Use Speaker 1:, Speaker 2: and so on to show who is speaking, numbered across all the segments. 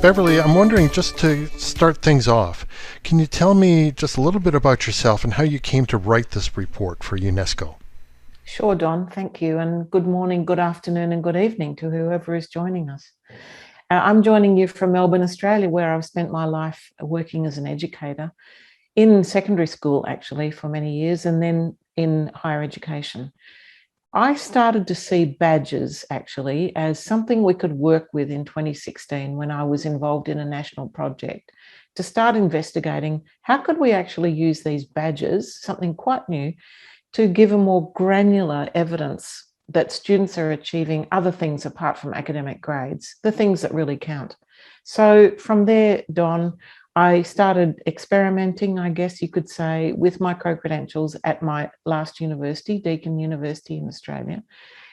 Speaker 1: Beverley, I'm wondering, just to start things off, can you tell me just a little bit about yourself and how you came to write this report for UNESCO?
Speaker 2: Sure, Don. Thank you. And good morning, good afternoon, and good evening to whoever is joining us. I'm joining you from Melbourne, Australia, where I've spent my life working as an educator in secondary school, actually, for many years, and then in higher education. I started to see badges, actually, as something we could work with in 2016 when I was involved in a national project to start investigating how could we actually use these badges, something quite new, to give a more granular evidence that students are achieving other things apart from academic grades, the things that really count. So from there, Don, I started experimenting, I guess you could say, with micro-credentials at my last university, Deakin University in Australia.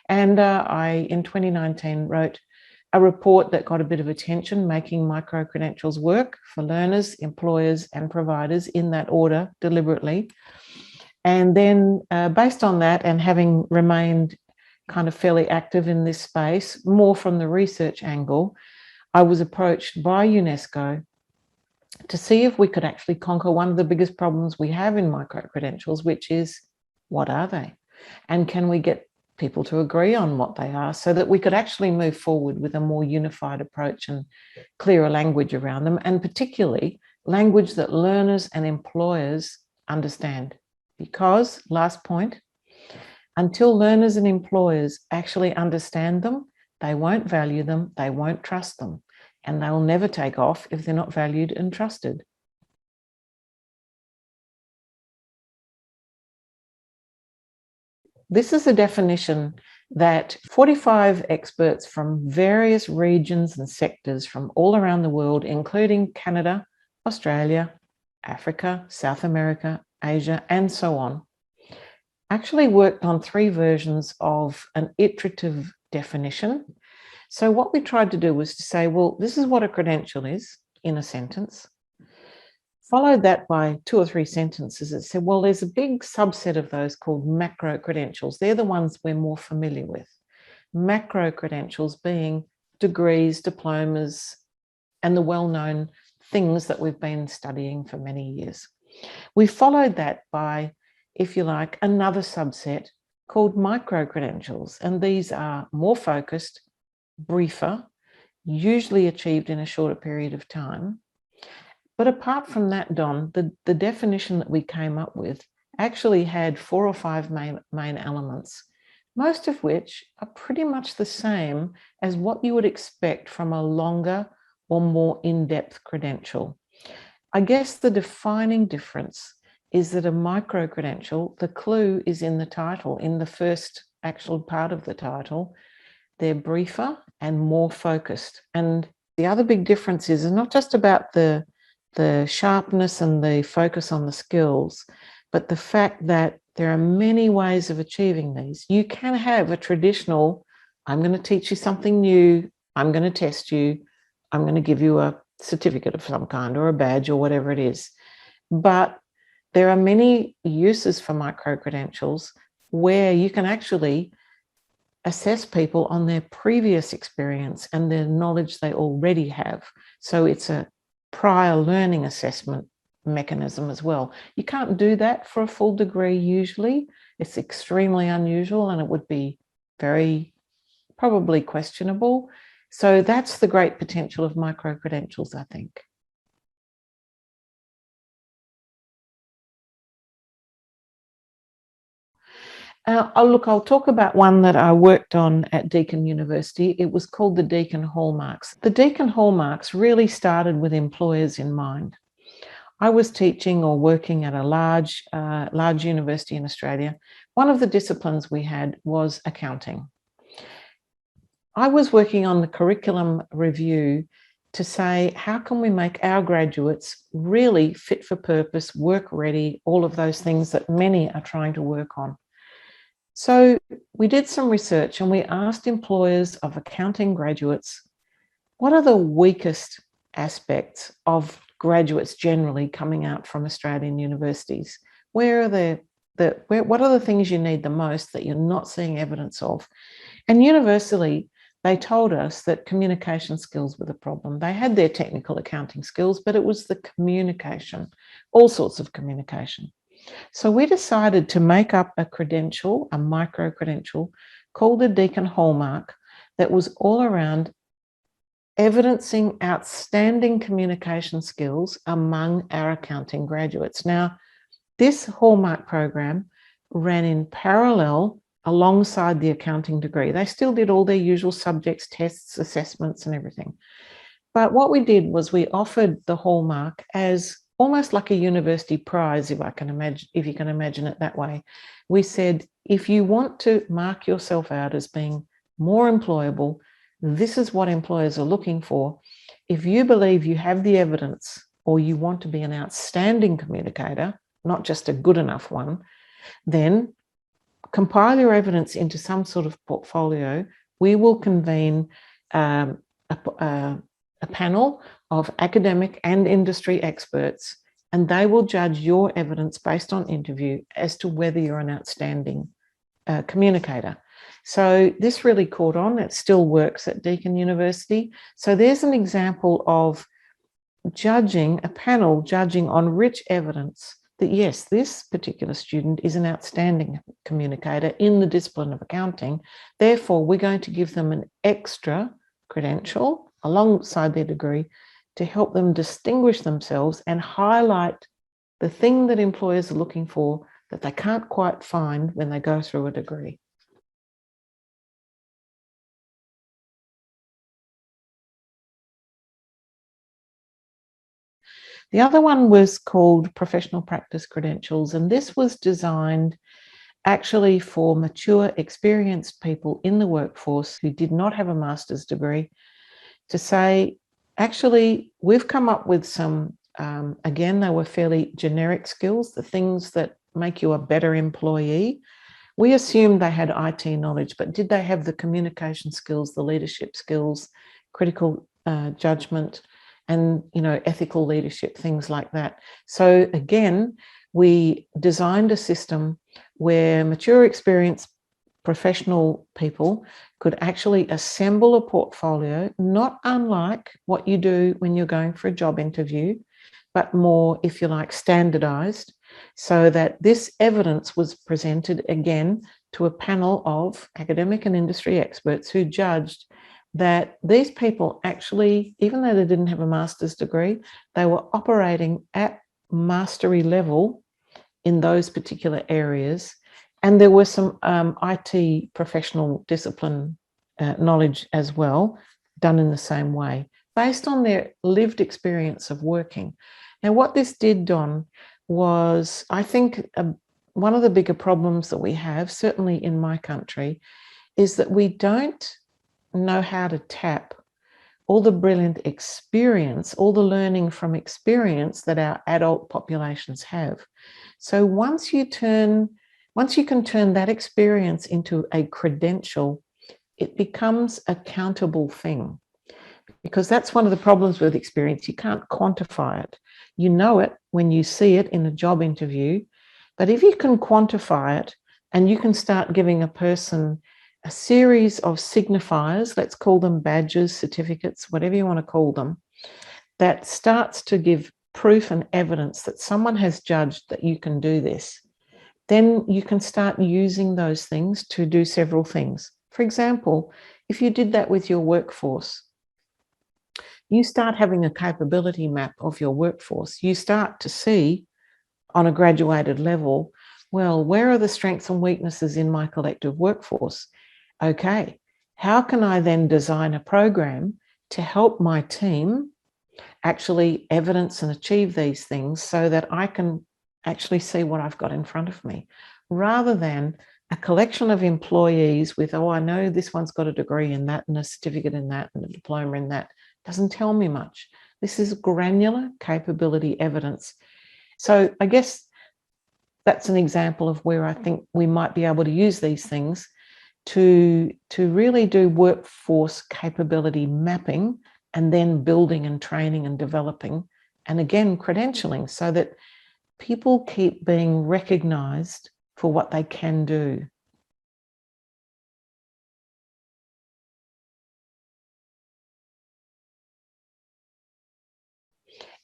Speaker 2: And I, in 2019, wrote a report that got a bit of attention, making micro-credentials work for learners, employers, and providers in that order deliberately. And then based on that, and having remained kind of fairly active in this space, more from the research angle, I was approached by UNESCO to see if we could actually conquer one of the biggest problems we have in micro-credentials, which is, what are they? And can we get people to agree on what they are so that we could actually move forward with a more unified approach and clearer language around them, and particularly language that learners and employers understand. Because, last point, until learners and employers actually understand them, they won't value them, they won't trust them, and they'll never take off if they're not valued and trusted. This is a definition that 45 experts from various regions and sectors from all around the world, including Canada, Australia, Africa, South America, Asia, and so on, actually worked on 3 versions of an iterative definition. So what we tried to do was to say, well, this is what a credential is in a sentence. Followed that by 2 or 3 sentences that said, well, there's a big subset of those called macro-credentials. They're the ones we're more familiar with. Macro-credentials being degrees, diplomas, and the well-known things that we've been studying for many years. We followed that by, if you like, another subset called micro-credentials, and these are more focused, briefer, usually achieved in a shorter period of time. But apart from that, Don, the definition that we came up with actually had 4 or 5 main elements, most of which are pretty much the same as what you would expect from a longer or more in-depth credential. I guess the defining difference is that a micro-credential, the clue is in the title, in the first actual part of the title. They're briefer and more focused. And the other big difference is not just about the sharpness and the focus on the skills, but the fact that there are many ways of achieving these. You can have a traditional, I'm going to teach you something new, I'm going to test you, I'm going to give you a certificate of some kind or a badge or whatever it is. But there are many uses for micro-credentials where you can actually assess people on their previous experience and the knowledge they already have. So it's a prior learning assessment mechanism as well. You can't do that for a full degree usually. It's extremely unusual and it would be very probably questionable. So that's the great potential of micro-credentials, I think. I'll talk about one that I worked on at Deakin University. It was called the Deakin Hallmarks. The Deakin Hallmarks really started with employers in mind. I was teaching or working at a large university in Australia. One of the disciplines we had was accounting. I was working on the curriculum review to say, how can we make our graduates really fit for purpose, work ready, all of those things that many are trying to work on. So we did some research and we asked employers of accounting graduates, what are the weakest aspects of graduates generally coming out from Australian universities? Where are what are the things you need the most that you're not seeing evidence of? And universally, they told us that communication skills were the problem. They had their technical accounting skills, but it was the communication, all sorts of communication. So we decided to make up a credential, a micro-credential, called the Deakin Hallmark, that was all around evidencing outstanding communication skills among our accounting graduates. Now, this Hallmark program ran in parallel alongside the accounting degree. They still did all their usual subjects, tests, assessments, and everything. But what we did was we offered the Hallmark as almost like a university prize, if you can imagine it that way. We said, if you want to mark yourself out as being more employable, this is what employers are looking for. If you believe you have the evidence or you want to be an outstanding communicator, not just a good enough one, then compile your evidence into some sort of portfolio. We will convene a panel of academic and industry experts, and they will judge your evidence based on interview as to whether you're an outstanding communicator. So this really caught on. It still works at Deakin University. So there's an example of a panel judging on rich evidence that, yes, this particular student is an outstanding communicator in the discipline of accounting. Therefore, we're going to give them an extra credential alongside their degree to help them distinguish themselves and highlight the thing that employers are looking for that they can't quite find when they go through a degree. The other one was called Professional Practice Credentials, and this was designed actually for mature, experienced people in the workforce who did not have a master's degree to say, actually, we've come up with some, again, they were fairly generic skills, the things that make you a better employee. We assumed they had IT knowledge, but did they have the communication skills, the leadership skills, critical judgment, and ethical leadership, things like that. So again, we designed a system where mature, experienced professional people could actually assemble a portfolio, not unlike what you do when you're going for a job interview, but more, if you like, standardized, so that this evidence was presented again to a panel of academic and industry experts who judged that these people actually, even though they didn't have a master's degree, they were operating at mastery level in those particular areas. And there were some IT professional discipline knowledge as well, done in the same way, based on their lived experience of working. Now, what this did, Don, was, I think, one of the bigger problems that we have, certainly in my country, is that we don't know how to tap all the brilliant experience, all the learning from experience that our adult populations have. So once you can turn that experience into a credential, it becomes a countable thing. Because that's one of the problems with experience. You can't quantify it. You know it when you see it in a job interview, but if you can quantify it and you can start giving a person a series of signifiers, let's call them badges, certificates, whatever you want to call them, that starts to give proof and evidence that someone has judged that you can do this, then you can start using those things to do several things. For example, if you did that with your workforce, you start having a capability map of your workforce. You start to see on a graduated level, well, where are the strengths and weaknesses in my collective workforce? Okay, how can I then design a program to help my team actually evidence and achieve these things so that I can actually see what I've got in front of me, rather than a collection of employees with, oh, I know this one's got a degree in that and a certificate in that and a diploma in that. Doesn't tell me much. This is granular capability evidence. So I guess that's an example of where I think we might be able to use these things to really do workforce capability mapping, and then building and training and developing, and again, credentialing, so that people keep being recognized for what they can do.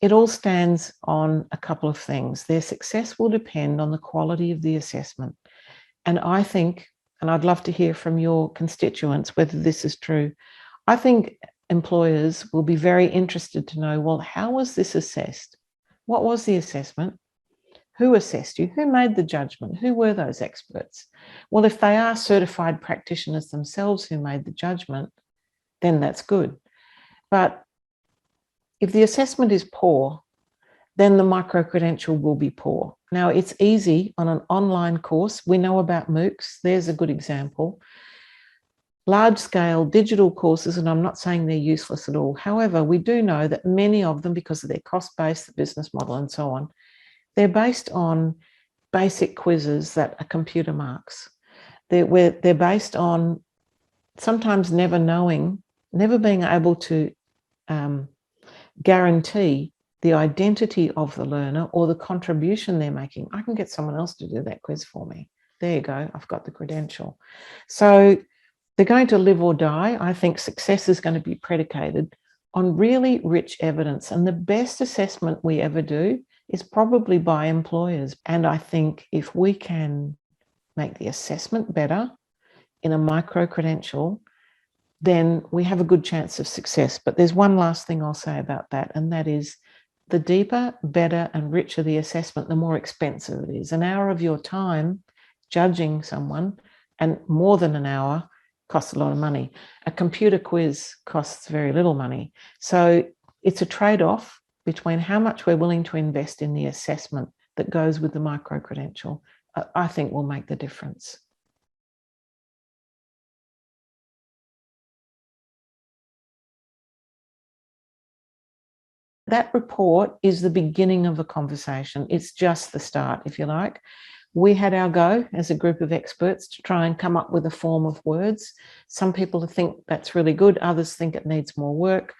Speaker 2: It all stands on a couple of things. Their success will depend on the quality of the assessment. And I think, and I'd love to hear from your constituents whether this is true, I think employers will be very interested to know, well, how was this assessed? What was the assessment? Who assessed you? Who made the judgment? Who were those experts? Well, if they are certified practitioners themselves who made the judgment, then that's good. But if the assessment is poor, then the micro-credential will be poor. Now, it's easy on an online course. We know about MOOCs. There's a good example. Large-scale digital courses, and I'm not saying they're useless at all. However, we do know that many of them, because of their cost base, the business model, and so on, they're based on basic quizzes that a computer marks. They're based on sometimes never being able to guarantee the identity of the learner or the contribution they're making. I can get someone else to do that quiz for me. There you go, I've got the credential. So they're going to live or die. I think success is going to be predicated on really rich evidence. And the best assessment we ever do is probably by employers. And I think if we can make the assessment better in a micro-credential, then we have a good chance of success. But there's one last thing I'll say about that, and that is the deeper, better, and richer the assessment, the more expensive it is. An hour of your time judging someone, and more than an hour, costs a lot of money. A computer quiz costs very little money. So it's a trade-off between how much we're willing to invest in the assessment that goes with the micro-credential, I think will make the difference. That report is the beginning of a conversation. It's just the start, if you like. We had our go as a group of experts to try and come up with a form of words. Some people think that's really good. Others think it needs more work.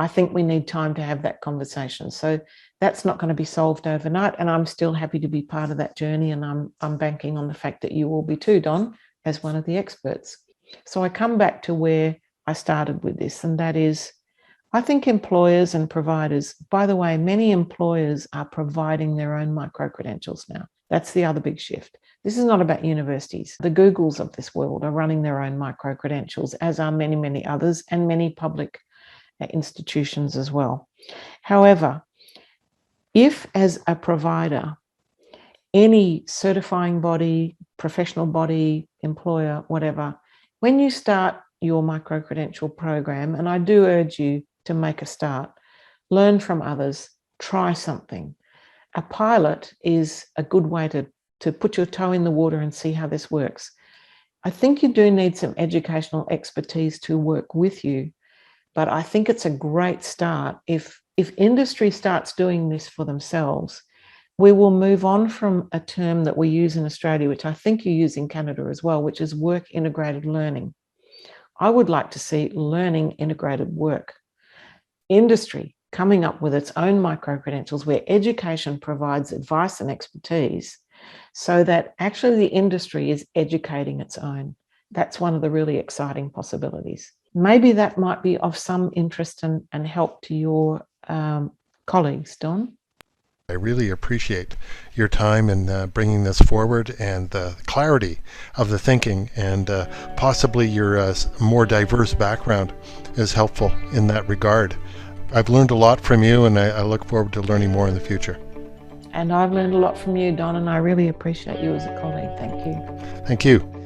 Speaker 2: I think we need time to have that conversation. So that's not going to be solved overnight. And I'm still happy to be part of that journey. And I'm banking on the fact that you will be too, Don, as one of the experts. So I come back to where I started with this, and that is, I think employers and providers, by the way, many employers are providing their own micro-credentials now. That's the other big shift. This is not about universities. The Googles of this world are running their own micro-credentials, as are many, many others, and many public institutions as well. However, if as a provider, any certifying body, professional body, employer, whatever, when you start your micro-credential program, and I do urge you to make a start, learn from others, try something. A pilot is a good way to put your toe in the water and see how this works. I think you do need some educational expertise to work with you, but I think it's a great start. If industry starts doing this for themselves, we will move on from a term that we use in Australia, which I think you use in Canada as well, which is work integrated learning. I would like to see learning integrated work. Industry coming up with its own micro-credentials where education provides advice and expertise so that actually the industry is educating its own. That's one of the really exciting possibilities. Maybe that might be of some interest and help to your colleagues, Don.
Speaker 1: I really appreciate your time in bringing this forward, and the clarity of the thinking, and possibly your more diverse background is helpful in that regard. I've learned a lot from you, and I look forward to learning more in the future.
Speaker 2: And I've learned a lot from you, Don, and I really appreciate you as a colleague. Thank you.
Speaker 1: Thank you.